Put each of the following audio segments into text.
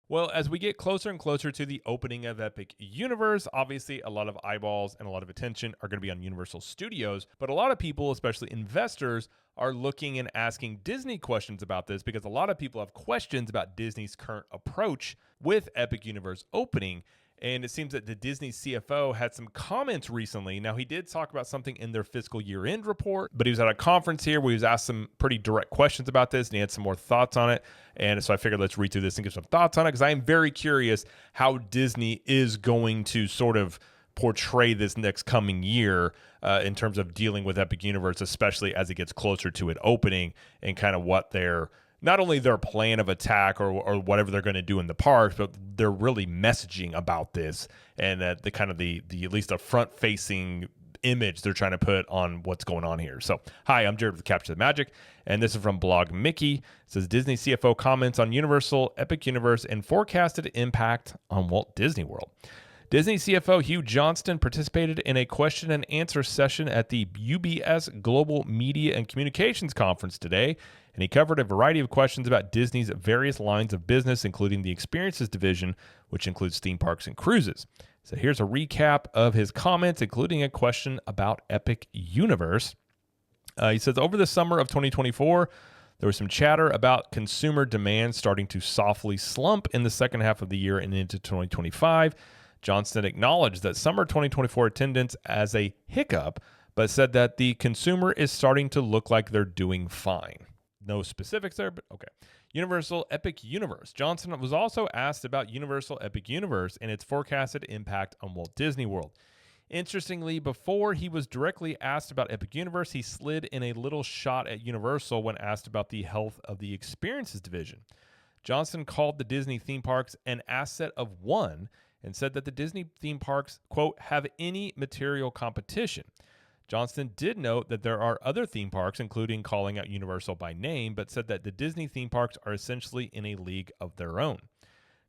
Well, as we get closer and closer to the opening of Epic Universe, obviously a lot of eyeballs and a lot of attention are going to be on Universal Studios. But a lot of people, especially investors, are looking and asking Disney questions about this because a lot of people have questions about Disney's current approach with Epic Universe opening. And it seems that the Disney CFO had some comments recently. Now, he did talk about something in their fiscal year end report, but he was at a conference here where he was asked some pretty direct questions about this and he had some more thoughts on it. And so I figured let's read through this and give some thoughts on it because I am very curious how Disney is going to sort of portray this next coming year in terms of dealing with Epic Universe, especially as it gets closer to it opening and kind of what their not only their plan of attack or whatever they're going to do in the parks, but they're really messaging about this and the kind of the at least a front facing image they're trying to put on what's going on here. So, hi, I'm Jared with Capture the Magic, and this is from Blog Mickey. It says Disney CFO comments on Universal, Epic Universe, and forecasted impact on Walt Disney World. Disney CFO Hugh Johnston participated in a question and answer session at the UBS Global Media and Communications Conference today, and he covered a variety of questions about Disney's various lines of business, including the experiences division, which includes theme parks and cruises. So here's a recap of his comments, including a question about Epic Universe. He says, over the summer of 2024, there was some chatter about consumer demand starting to softly slump in the second half of the year and into 2025. Johnston acknowledged that summer 2024 attendance as a hiccup, but said that the consumer is starting to look like they're doing fine. No specifics there, but okay. Universal Epic Universe. Johnston was also asked about Universal Epic Universe and its forecasted impact on Walt Disney World. Interestingly, before he was directly asked about Epic Universe, he slid in a little shot at Universal when asked about the health of the experiences division. Johnston called the Disney theme parks an asset of one and said that the Disney theme parks, quote, have any material competition. Johnston did note that there are other theme parks, including calling out Universal by name, but said that the Disney theme parks are essentially in a league of their own.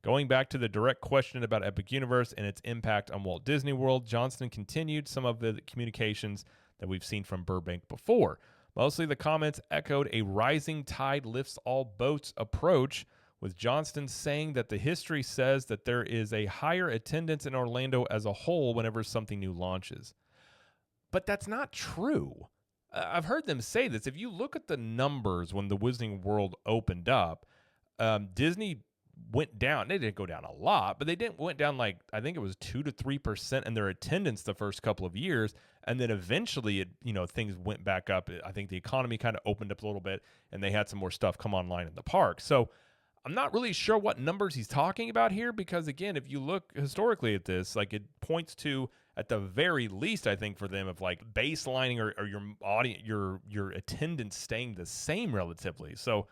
Going back to the direct question about Epic Universe and its impact on Walt Disney World, Johnston continued some of the communications that we've seen from Burbank before. Mostly the comments echoed a rising tide lifts all boats approach, with Johnston saying that the history says that there is a higher attendance in Orlando as a whole whenever something new launches. But that's not true. I've heard them say this. If you look at the numbers when the Wizarding World opened up, Disney went down. They didn't go down a lot, but they went down like, I think it was 2 to 3% in their attendance the first couple of years. And then eventually things went back up. I think the economy kind of opened up a little bit and they had some more stuff come online in the park. So I'm not really sure what numbers he's talking about here because, again, if you look historically at this, like it points to, at the very least, I think for them of like baselining or your audience, your attendance staying the same relatively. So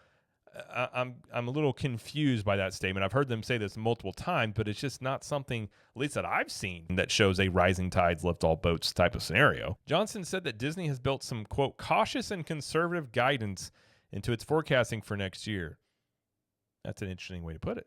I'm a little confused by that statement. I've heard them say this multiple times, but it's just not something, at least that I've seen, that shows a rising tides lift all boats type of scenario. Johnson said that Disney has built some, quote, cautious and conservative guidance into its forecasting for next year. That's an interesting way to put it.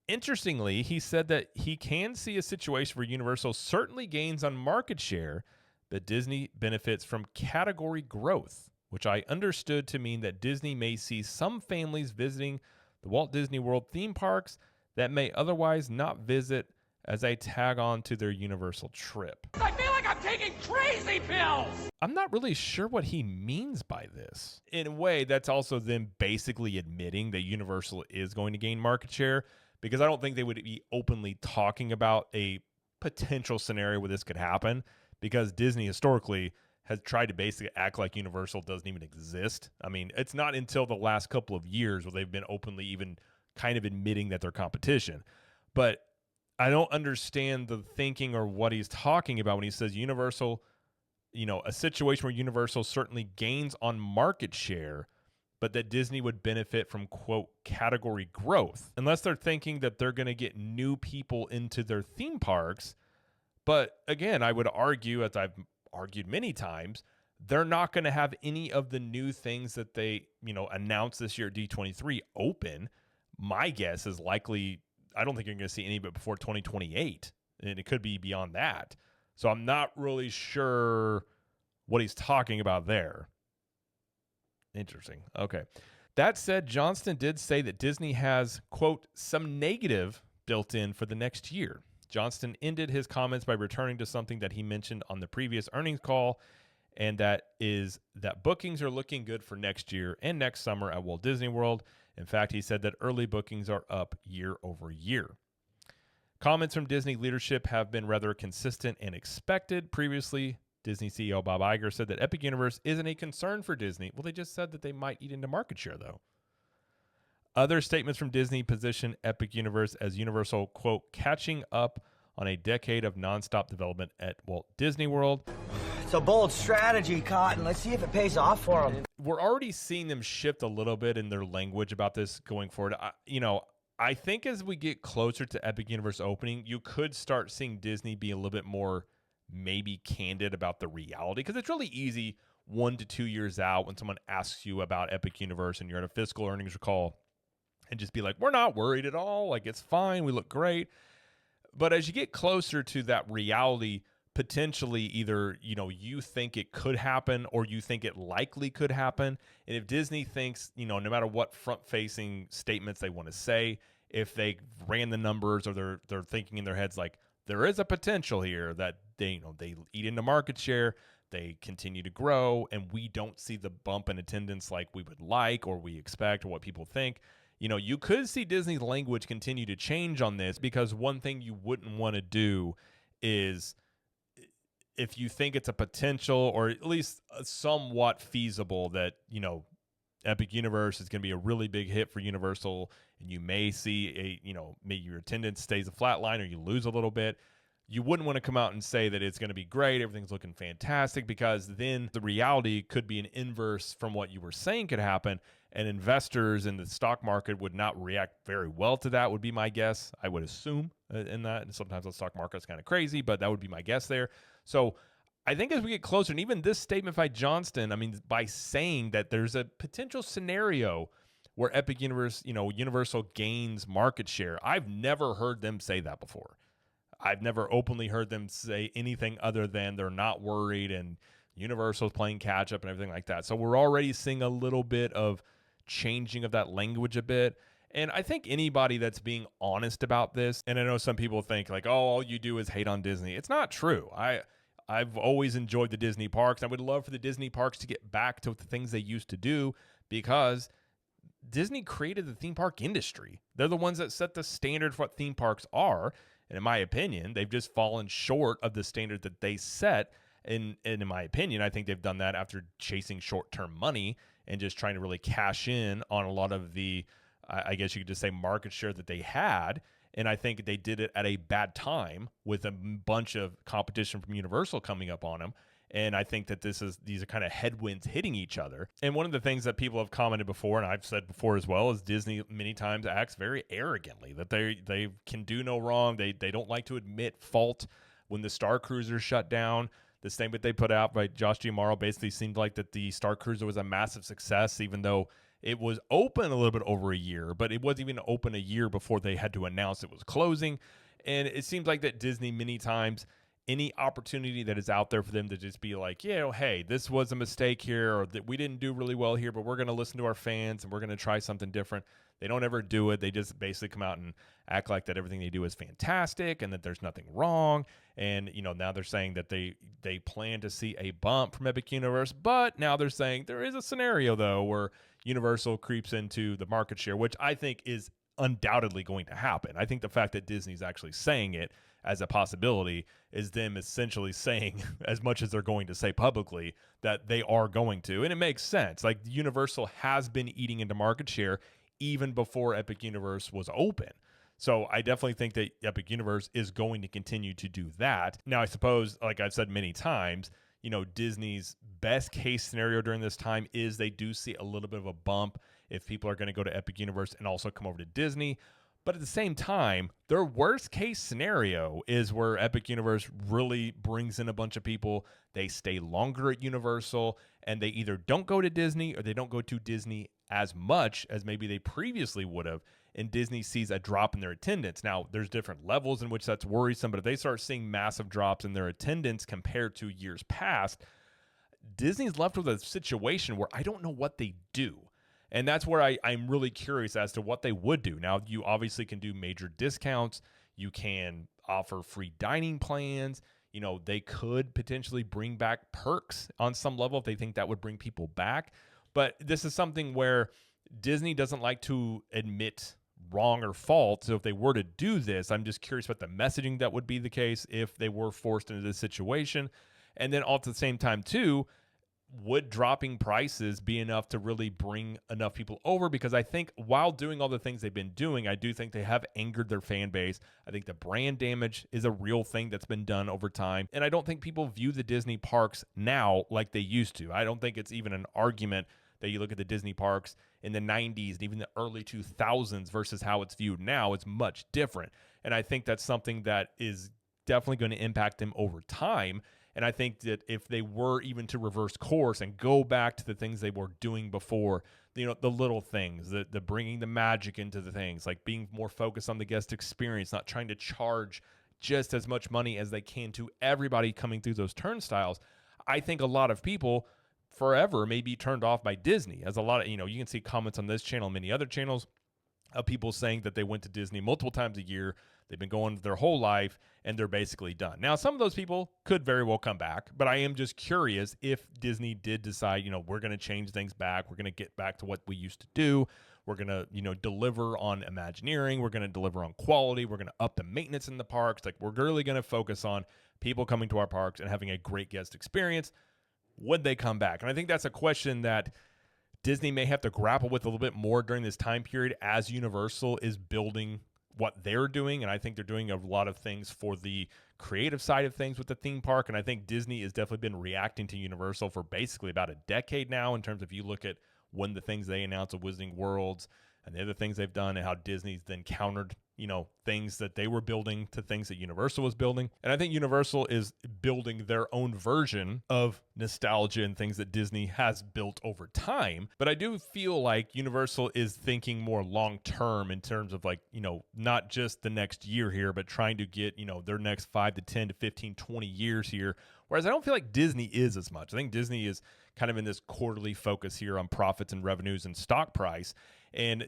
Interestingly, he said that he can see a situation where Universal certainly gains on market share, but Disney benefits from category growth, which I understood to mean that Disney may see some families visiting the Walt Disney World theme parks that may otherwise not visit as they tag on to their Universal trip. I feel like I'm taking crazy pills! I'm not really sure what he means by this. In a way, that's also them basically admitting that Universal is going to gain market share, because I don't think they would be openly talking about a potential scenario where this could happen, because Disney historically has tried to basically act like Universal doesn't even exist. I mean, it's not until the last couple of years where they've been openly even kind of admitting that they're competition. But I don't understand the thinking or what he's talking about when he says Universal, a situation where Universal certainly gains on market share, but that Disney would benefit from, quote, category growth, unless they're thinking that they're going to get new people into their theme parks. But again, I would argue, as I've argued many times, they're not going to have any of the new things that they, announced this year at D23 open. My guess is likely, I don't think you're going to see any of it before 2028, and it could be beyond that. So I'm not really sure what he's talking about there. Interesting. Okay. That said, Johnston did say that Disney has, quote, some negative built in for the next year. Johnston ended his comments by returning to something that he mentioned on the previous earnings call, and that is that bookings are looking good for next year and next summer at Walt Disney World. In fact, he said that early bookings are up year over year. Comments from Disney leadership have been rather consistent and expected. Previously, Disney CEO Bob Iger said that Epic Universe isn't a concern for Disney. Well, they just said that they might eat into market share, though. Other statements from Disney position Epic Universe as Universal, quote, catching up on a decade of nonstop development at Walt Disney World. It's a bold strategy, Cotton. Let's see if it pays off for them. We're already seeing them shift a little bit in their language about this going forward. I think as we get closer to Epic Universe opening, you could start seeing Disney be a little bit more maybe candid about the reality, because it's really easy 1 to 2 years out when someone asks you about Epic Universe and you're at a fiscal earnings call and just be like, we're not worried at all. Like, it's fine. We look great. But as you get closer to that reality, potentially either, you think it could happen or you think it likely could happen. And if Disney thinks, no matter what front-facing statements they want to say, if they ran the numbers or they're thinking in their heads like there is a potential here that they eat into market share, they continue to grow, and we don't see the bump in attendance like we would like or we expect or what people think, you could see Disney's language continue to change on this, because one thing you wouldn't want to do is, if you think it's a potential or at least somewhat feasible that, Epic Universe is going to be a really big hit for Universal, and you may see maybe your attendance stays a flat line or you lose a little bit, you wouldn't want to come out and say that it's going to be great, everything's looking fantastic, because then the reality could be an inverse from what you were saying could happen, and investors in the stock market would not react very well to that, would be my guess. I would assume in that, and sometimes the stock market's kind of crazy, but that would be my guess there. So I think as we get closer, and even this statement by Johnston, by saying that there's a potential scenario where Epic Universe, Universal gains market share, I've never heard them say that before. I've never openly heard them say anything other than they're not worried and Universal's playing catch up and everything like that. So we're already seeing a little bit of changing of that language a bit. And I think anybody that's being honest about this, and I know some people think like, oh, all you do is hate on Disney. It's not true. I've always enjoyed the Disney parks. I would love for the Disney parks to get back to the things they used to do, because Disney created the theme park industry. They're the ones that set the standard for what theme parks are. And in my opinion, they've just fallen short of the standard that they set. And in my opinion, I think they've done that after chasing short-term money and just trying to really cash in on a lot of the, I guess you could just say, market share that they had. And I think they did it at a bad time with a bunch of competition from Universal coming up on them. And I think that these are kind of headwinds hitting each other. And one of the things that people have commented before, and I've said before as well, is Disney many times acts very arrogantly, that they can do no wrong. They don't like to admit fault. When the Star Cruiser shut down, the statement they put out by Josh Giamaro basically seemed like that the Star Cruiser was a massive success, even though it was open a little bit over a year, but it wasn't even open a year before they had to announce it was closing. And it seems like that Disney many times, any opportunity that is out there for them to just be like, hey, this was a mistake here, or that we didn't do really well here, but we're going to listen to our fans and we're going to try something different. They don't ever do it. They just basically come out and act like that everything they do is fantastic and that there's nothing wrong. And, now they're saying that they plan to see a bump from Epic Universe, but now they're saying there is a scenario, though, where Universal creeps into the market share, which I think is undoubtedly going to happen. I think the fact that Disney's actually saying it as a possibility is them essentially saying, as much as they're going to say publicly, that they are going to. And it makes sense. Like, Universal has been eating into market share even before Epic Universe was open. So I definitely think that Epic Universe is going to continue to do that. Now, I suppose, like I've said many times, Disney's best case scenario during this time is they do see a little bit of a bump if people are going to go to Epic Universe and also come over to Disney. But at the same time, their worst case scenario is where Epic Universe really brings in a bunch of people. They stay longer at Universal, and they either don't go to Disney or they don't go to Disney as much as maybe they previously would have, and Disney sees a drop in their attendance. Now, there's different levels in which that's worrisome, but if they start seeing massive drops in their attendance compared to years past, Disney's left with a situation where I don't know what they do. And that's where I'm really curious as to what they would do. Now, you obviously can do major discounts. You can offer free dining plans. They could potentially bring back perks on some level if they think that would bring people back. But this is something where Disney doesn't like to admit wrong or fault. So if they were to do this, I'm just curious about the messaging that would be the case if they were forced into this situation. And then all at the same time, too, would dropping prices be enough to really bring enough people over? Because I think while doing all the things they've been doing, I do think they have angered their fan base. I think the brand damage is a real thing that's been done over time. And I don't think people view the Disney parks now like they used to. I don't think it's even an argument that you look at the Disney parks in the 90s and even the early 2000s versus how it's viewed now. It's much different. And I think that's something that is definitely going to impact them over time. And I think that if they were even to reverse course and go back to the things they were doing before, the little things, the bringing the magic into the things, like being more focused on the guest experience, not trying to charge just as much money as they can to everybody coming through those turnstiles, I think a lot of people forever may be turned off by Disney. As a lot of, you can see comments on this channel and many other channels of people saying that they went to Disney multiple times a year. They've been going their whole life and they're basically done. Now, some of those people could very well come back, but I am just curious if Disney did decide, we're going to change things back. We're going to get back to what we used to do. We're going to, deliver on Imagineering. We're going to deliver on quality. We're going to up the maintenance in the parks. Like, we're really going to focus on people coming to our parks and having a great guest experience. Would they come back? And I think that's a question that Disney may have to grapple with a little bit more during this time period as Universal is building what they're doing. And I think they're doing a lot of things for the creative side of things with the theme park. And I think Disney has definitely been reacting to Universal for basically about a decade now, in terms of, you look at when the things they announced of Wizarding Worlds and the other things they've done and how Disney's then countered, things that they were building to things that Universal was building. And I think Universal is building their own version of nostalgia and things that Disney has built over time. But I do feel like Universal is thinking more long-term in terms of, like, not just the next year here, but trying to get, their next 5 to 10 to 15, 20 years here. Whereas I don't feel like Disney is as much. I think Disney is kind of in this quarterly focus here on profits and revenues and stock price. And,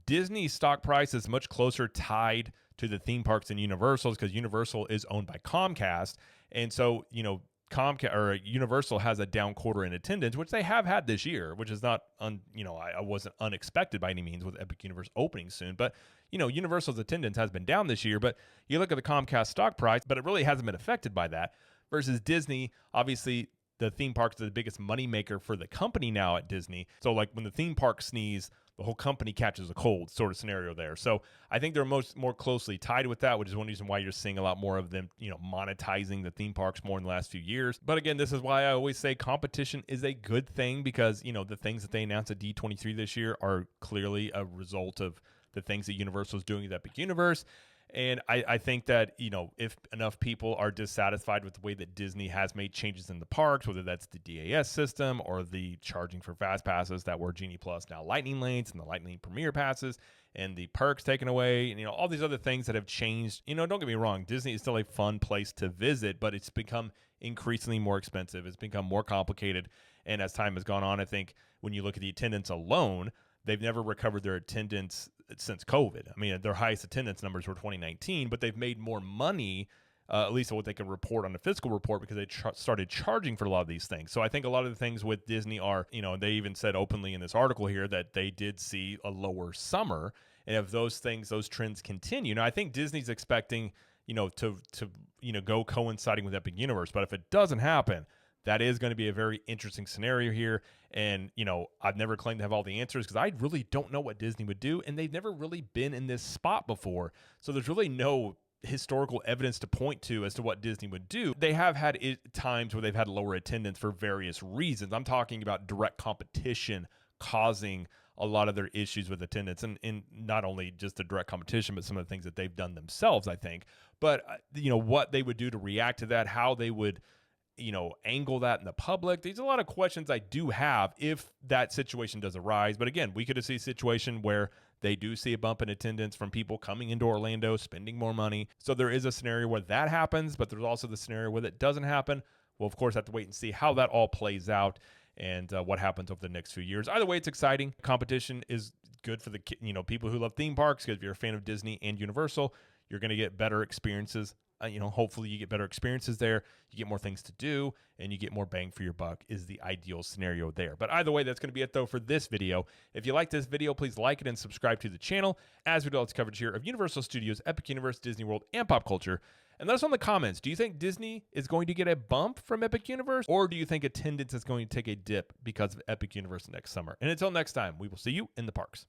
Disney's stock price is much closer tied to the theme parks than Universal's, because Universal is owned by Comcast. And so, Universal has a down quarter in attendance, which they have had this year, which is not, I wasn't unexpected by any means with Epic Universe opening soon. But, Universal's attendance has been down this year. But you look at the Comcast stock price, but it really hasn't been affected by that. Versus Disney, obviously, the theme parks are the biggest moneymaker for the company now at Disney. So, like, when the theme park sneeze, the whole company catches a cold sort of scenario there. So I think they're more closely tied with that, which is one reason why you're seeing a lot more of them, monetizing the theme parks more in the last few years. But again, this is why I always say competition is a good thing, because, the things that they announced at D23 this year are clearly a result of the things that Universal is doing at Epic Universe. And I think that, if enough people are dissatisfied with the way that Disney has made changes in the parks, whether that's the DAS system or the charging for fast passes that were Genie Plus, now Lightning Lanes, and the Lightning Premier passes, and the perks taken away, and, all these other things that have changed. Don't get me wrong, Disney is still a fun place to visit, but it's become increasingly more expensive. It's become more complicated. And as time has gone on, I think when you look at the attendance alone, they've never recovered their attendance since COVID. I mean, their highest attendance numbers were 2019, but they've made more money, at least what they can report on the fiscal report, because they started charging for a lot of these things. So I think a lot of the things with Disney are, they even said openly in this article here that they did see a lower summer. And if those trends continue, now I think Disney's expecting, to go coinciding with Epic Universe. But if it doesn't happen, that is going to be a very interesting scenario here. And, I've never claimed to have all the answers, because I really don't know what Disney would do. And they've never really been in this spot before. So there's really no historical evidence to point to as to what Disney would do. They have had times where they've had lower attendance for various reasons. I'm talking about direct competition causing a lot of their issues with attendance, and not only just the direct competition, but some of the things that they've done themselves, I think. But, what they would do to react to that, how they would, angle that in the public. There's a lot of questions I do have if that situation does arise. But again, we could see a situation where they do see a bump in attendance from people coming into Orlando, spending more money. So there is a scenario where that happens, but there's also the scenario where that doesn't happen. We'll, of course, have to wait and see how that all plays out. and what happens over the next few years. Either way, it's exciting. Competition is good for the people who love theme parks, because if you're a fan of Disney and Universal, you're going to get better experiences. Hopefully you get better experiences there. You get more things to do, and you get more bang for your buck is the ideal scenario there. But either way, that's going to be it, though, for this video. If you like this video, please like it and subscribe to the channel, as we do all this coverage here of Universal Studios, Epic Universe, Disney World, and pop culture. And let us know in the comments, do you think Disney is going to get a bump from Epic Universe, or do you think attendance is going to take a dip because of Epic Universe next summer? And until next time, we will see you in the parks.